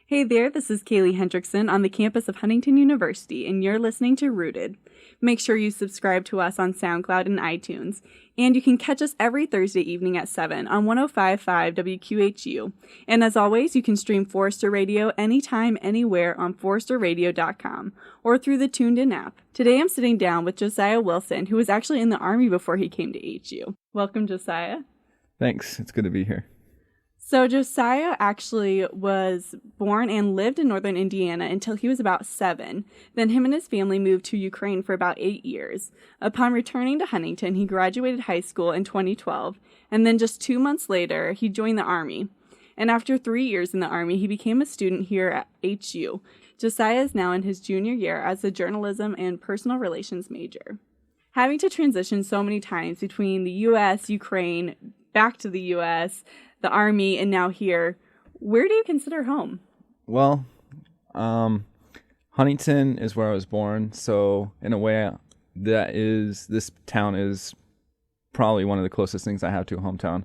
Hey there, this is Kaylea Hendrickson on the campus of Huntington University, and you're listening to Rooted. Make sure you subscribe to us on SoundCloud and iTunes, and you can catch us every Thursday evening at 7 on 105.5 WQHU. And as always, you can stream Forrester Radio anytime, anywhere on ForresterRadio.com or through the Tuned In app. Today I'm sitting down with Josiah Wilson, who was actually in the Army before he came to HU. Welcome, Josiah. Thanks. It's good to be here. So Josiah actually was born and lived in northern Indiana until he was about 7. Then him and his family moved to Ukraine for about 8 years. Upon returning to Huntington, he graduated high school in 2012, and then just 2 months later, he joined the Army. And after 3 years in the Army, he became a student here at HU. Josiah is now in his junior year as a journalism and personal relations major. Having to transition so many times between the U.S., Ukraine, back to the U.S., the Army, and now here, where do you consider home? Well, Huntington is where I was born, so in a way, this town is probably one of the closest things I have to a hometown.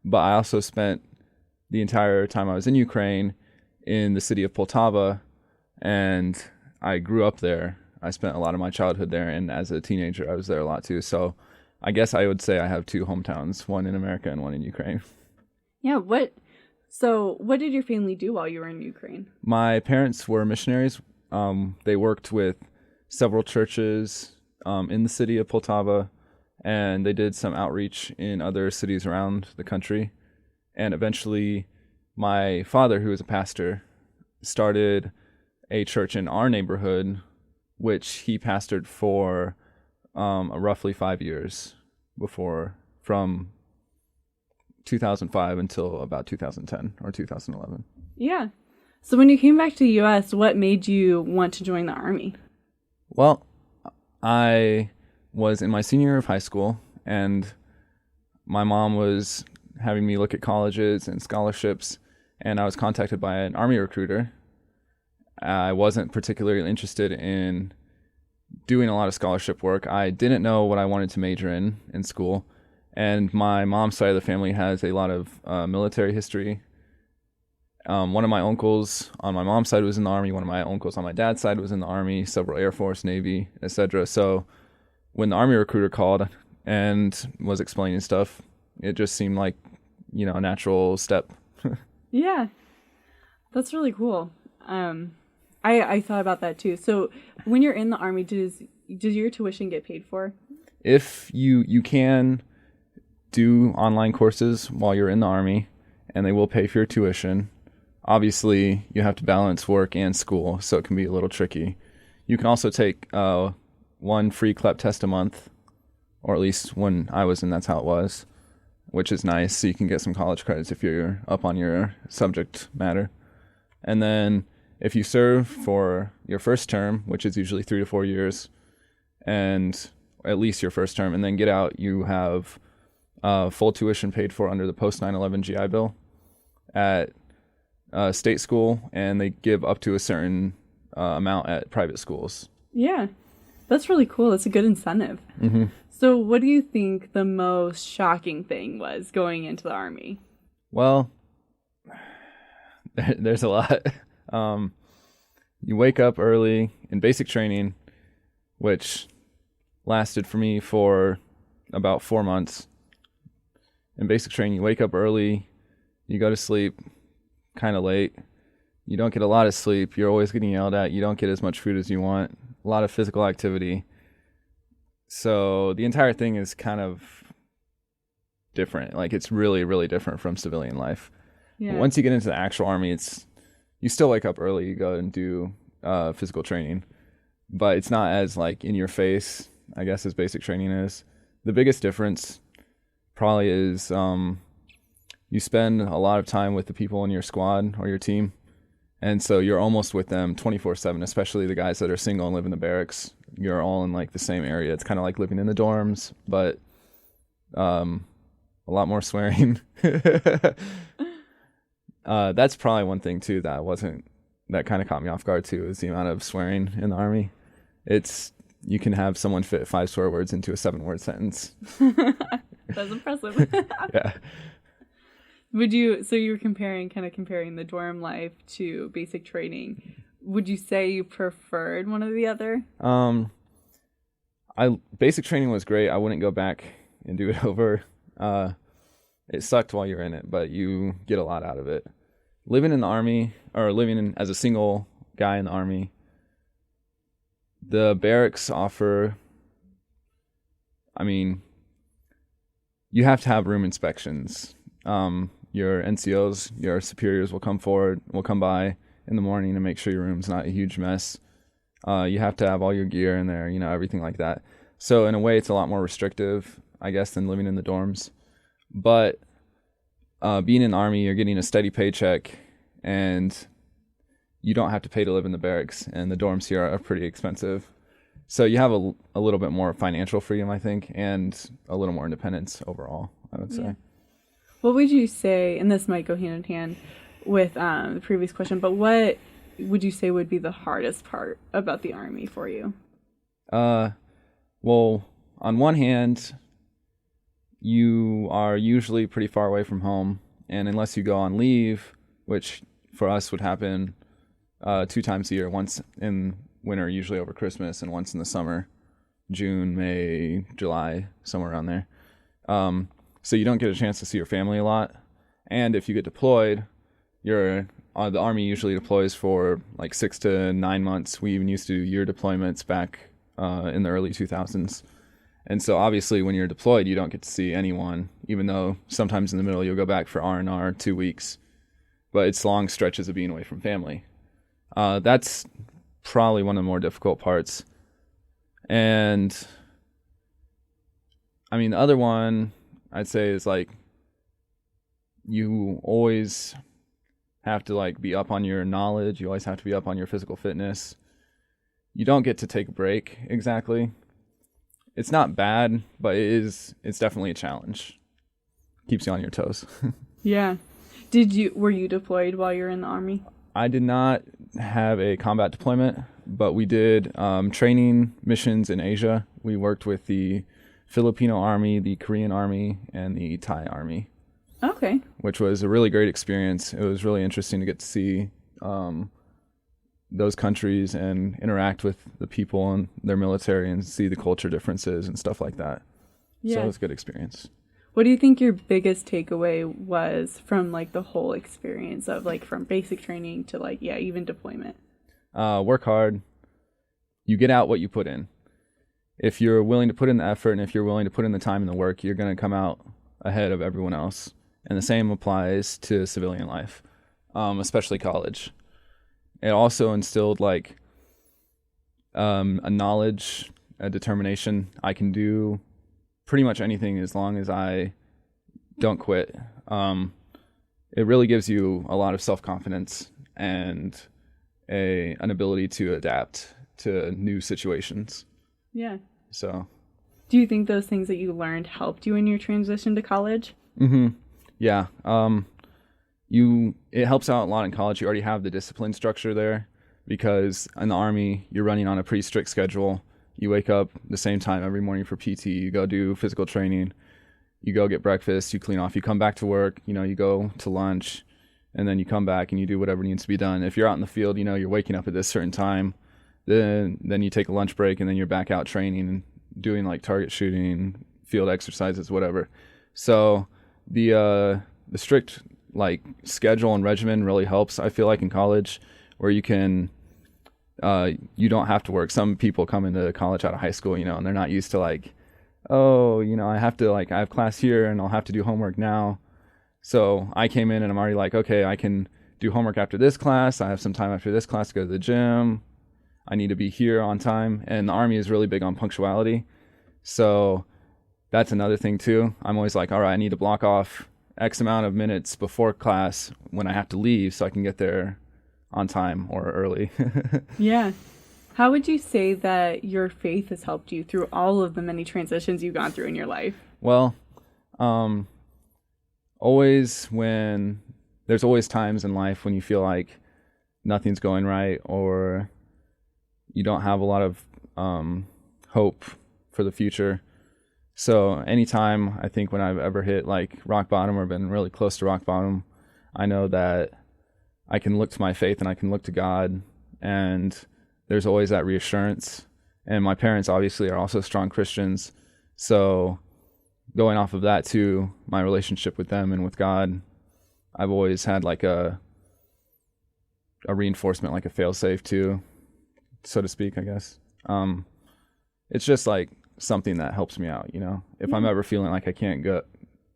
But I also spent the entire time I was in Ukraine in the city of Poltava, and I grew up there. I spent a lot of my childhood there, and as a teenager, I was there a lot too. So I guess I would say I have two hometowns, one in America and one in Ukraine. Yeah, what did your family do while you were in Ukraine? My parents were missionaries. They worked with several churches in the city of Poltava, and they did some outreach in other cities around the country. And eventually, my father, who was a pastor, started a church in our neighborhood, which he pastored for roughly 5 years from 2005 until about 2010 or 2011. Yeah. So when you came back to the U.S., what made you want to join the Army? Well, I was in my senior year of high school, and my mom was having me look at colleges and scholarships, and I was contacted by an Army recruiter. I wasn't particularly interested in doing a lot of scholarship work. I didn't know what I wanted to major in school. And my mom's side of the family has a lot of military history. One of my uncles on my mom's side was in the Army. One of my uncles on my dad's side was in the Army, several Air Force, Navy, etc. So when the Army recruiter called and was explaining stuff, it just seemed like, a natural step. Yeah, that's really cool. I thought about that too. So when you're in the Army, does your tuition get paid for? If you can do online courses while you're in the Army, and they will pay for your tuition. Obviously, you have to balance work and school, so it can be a little tricky. You can also take one free CLEP test a month, or at least when I was in, that's how it was, which is nice, so you can get some college credits if you're up on your subject matter. And then if you serve for your first term, which is usually 3 to 4 years, and at least your first term, and then get out, you have full tuition paid for under the post 9/11 GI Bill at state school, and they give up to a certain amount at private schools. Yeah, that's really cool. That's a good incentive. Mm-hmm. So what do you think the most shocking thing was going into the Army? Well, there's a lot. You wake up early in basic training, which lasted for me for about 4 months. In basic training, you wake up early, you go to sleep kind of late, you don't get a lot of sleep, you're always getting yelled at, you don't get as much food as you want, a lot of physical activity. So the entire thing is kind of different. Like, it's really, really different from civilian life. Yeah. Once you get into the actual Army, you still wake up early, you go and do physical training, but it's not as like in your face, I guess, as basic training is. The biggest difference probably is you spend a lot of time with the people in your squad or your team, and so you're almost with them 24/7, especially the guys that are single and live in the barracks. You're all in like the same area. It's kind of like living in the dorms, but a lot more swearing. That's probably one thing too that kind of caught me off guard too, is the amount of swearing in the Army. You can have someone fit 5 swear words into a 7-word sentence. That's impressive. Yeah. So you were comparing the dorm life to basic training. Would you say you preferred one or the other? Basic training was great. I wouldn't go back and do it over. It sucked while you're in it, but you get a lot out of it. Living in the Army, or as a single guy in the Army, the barracks offer, you have to have room inspections. Your NCOs, your superiors will come by in the morning to make sure your room's not a huge mess. You have to have all your gear in there, everything like that. So in a way, it's a lot more restrictive, I guess, than living in the dorms. But being in the Army, you're getting a steady paycheck, and you don't have to pay to live in the barracks, and the dorms here are pretty expensive. So you have a little bit more financial freedom, I think, and a little more independence overall, I would say. Yeah. What would you say, and this might go hand in hand with the previous question, but what would you say would be the hardest part about the Army for you? Well, on one hand, you are usually pretty far away from home, and unless you go on leave, which for us would happen 2 times a year, once in winter, usually over Christmas, and once in the summer, June, May, July, somewhere around there. So you don't get a chance to see your family a lot, and if you get deployed, the Army usually deploys for like 6 to 9 months. We even used to do year deployments back in the early 2000s. And so obviously when you're deployed, you don't get to see anyone, even though sometimes in the middle you'll go back for R&R 2 weeks. But it's long stretches of being away from family. That's probably one of the more difficult parts. And the other one I'd say is like you always have to be up on your knowledge. You always have to be up on your physical fitness. You don't get to take a break exactly. It's not bad, but it's definitely a challenge. Keeps you on your toes. Yeah. Were you deployed while you were in the Army? I did not have a combat deployment, but we did training missions in Asia. We worked with the Filipino Army, the Korean Army, and the Thai Army. Okay. Which was a really great experience. It was really interesting to get to see those countries and interact with the people and their military and see the culture differences and stuff like that. Yeah. So it was a good experience. What do you think your biggest takeaway was from the whole experience of from basic training to even deployment? Work hard. You get out what you put in. If you're willing to put in the effort and if you're willing to put in the time and the work, you're going to come out ahead of everyone else. And the same applies to civilian life, especially college. It also instilled a knowledge, a determination. I can do pretty much anything as long as I don't quit. It really gives you a lot of self-confidence and an ability to adapt to new situations. Yeah. So. Do you think those things that you learned helped you in your transition to college? Mm-hmm. Yeah. It helps out a lot in college. You already have the discipline structure there because in the Army, you're running on a pretty strict schedule. You wake up the same time every morning for PT. You go do physical training. You go get breakfast. You clean off. You come back to work. You go to lunch, and then you come back and you do whatever needs to be done. If you're out in the field, you're waking up at this certain time. Then you take a lunch break, and then you're back out training and doing target shooting, field exercises, whatever. So the strict schedule and regimen really helps. I feel in college, where you can you don't have to work. Some people come into college out of high school, and they're not used to I have class here and I'll have to do homework now. So I came in and I'm already okay, I can do homework after this class. I have some time after this class to go to the gym. I need to be here on time. And the Army is really big on punctuality. So that's another thing too. I'm always all right, I need to block off X amount of minutes before class when I have to leave so I can get there on time or early. Yeah. How would you say that your faith has helped you through all of the many transitions you've gone through in your life? Well, there's always times in life when you feel like nothing's going right or you don't have a lot of hope for the future. So anytime I think when I've ever hit like rock bottom or been really close to rock bottom, I know that I can look to my faith and I can look to God, and there's always that reassurance. And my parents obviously are also strong Christians. So going off of that too, my relationship with them and with God, I've always had like a reinforcement, like a fail-safe too, so to speak, I guess. It's just like something that helps me out, you know. If I'm ever feeling like I can't go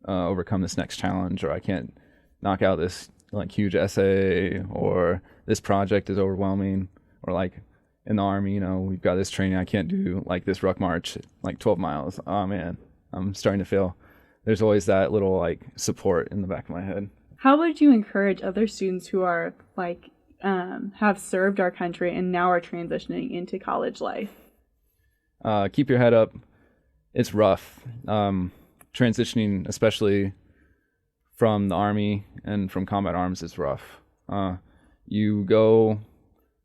overcome this next challenge, or I can't knock out this like huge essay, or this project is overwhelming, or like in the Army, you know, we've got this training, I can't do like this ruck march like 12 miles. Oh man, I'm starting to feel. There's always that little like support in the back of my head. How would you encourage other students who are like have served our country and now are transitioning into college life? Keep your head up. It's rough. Transitioning, especially from the Army and from combat arms, is rough. You go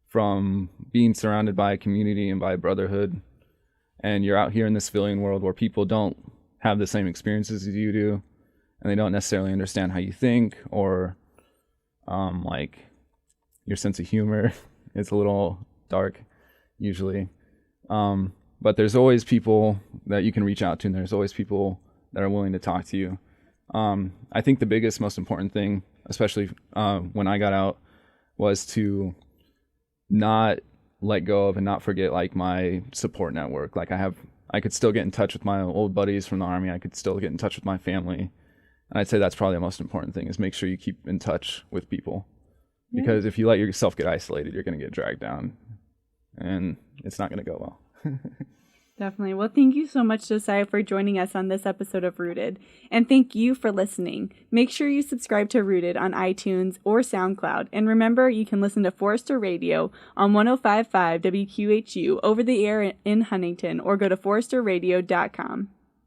from being surrounded by a community and by a brotherhood, and you're out here in this civilian world where people don't have the same experiences as you do, and they don't necessarily understand how you think, or like your sense of humor. It's a little dark usually. But there's always people that you can reach out to, and there's always people that are willing to talk to you. I think the biggest, most important thing, especially when I got out, was to not let go of and not forget like my support network. Like I could still get in touch with my old buddies from the Army. I could still get in touch with my family. And I'd say that's probably the most important thing, is make sure you keep in touch with people. Because if you let yourself get isolated, you're going to get dragged down, and it's not going to go well. Definitely. Well, thank you so much, Josiah, for joining us on this episode of Rooted. And thank you for listening. Make sure you subscribe to Rooted on iTunes or SoundCloud. And remember, you can listen to Forester Radio on 105.5 WQHU over the air in Huntington, or go to foresterradio.com.